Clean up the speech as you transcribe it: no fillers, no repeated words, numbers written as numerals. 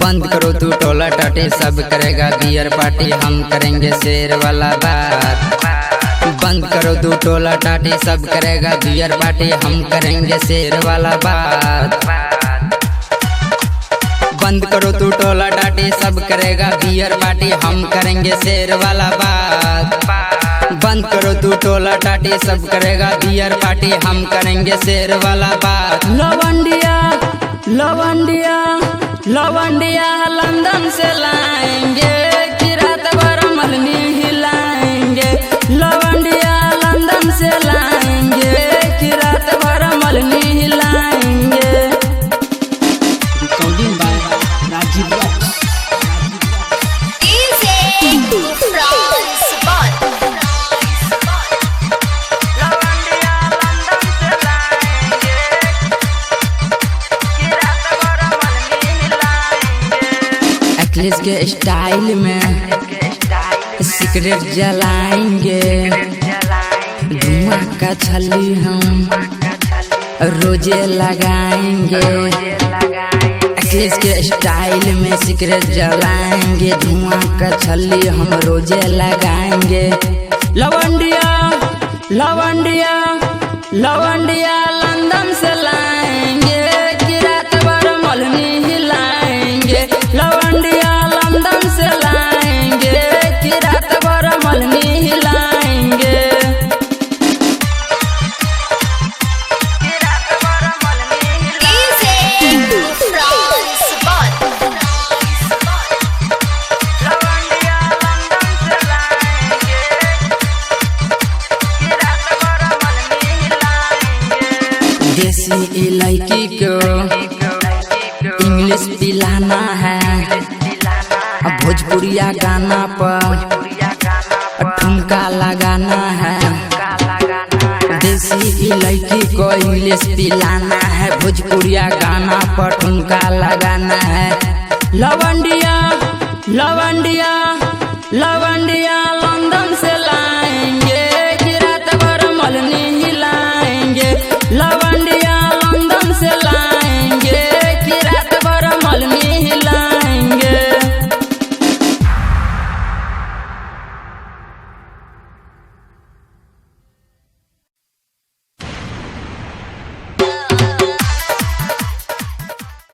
बंद करो तू टोला टाटे, सब करेगा बियर पार्टी, हम करेंगे शेर वाला बात। बंद करो तू टोला टाटे, सब करेगा बियर पार्टी, हम करेंगे शेर वाला बात। बंद करो तू टोला टाटे, सब करेगा बियर पार्टी, हम करेंगे शेर वाला बात। बंद करो तू टोला टाटे, सब करेगा बियर पार्टी, हम करेंगे शेर वाला बात। लवंडिया लवंडिया लवंडिया लंदन से लाएंगे, कि रात भर मलनी हिलाएंगे। लवंडिया लंदन से लाएंगे, कि रात भर मलनी हिलाएंगे। Recording by Rajeev rocks. एक्लिस के स्टाइल में सिगरेट जलाएंगे, धुआं का छली हम रोजे लगाएंगे। एक्लिस के स्टाइल में सिगरेट जलाएंगे, धुआं का छली हम रोजे लगाएंगे। लवंडिया लवंडिया लवंडिया लंदन से लाएंगे, कि रात भर मलनी हिलाएंगे। लवंडिया लंदन से लाएंगे, कि रात भर मलनी हिलाएंगे। देसी इलायची को इंग्लिश पिलाना है, भोजपुरिया गाना पर ठुमका लगाना है। देसी इलायची को इंग्लिश पिलाना है, भोजपुरिया गाना पर ठुमका लगाना है। लवंडिया लवंडिया लवंडिया लंदन से लाएंगे, कि रात भर मलनी हिलाएंगे। लवंडिया लंदन से लाएंगे।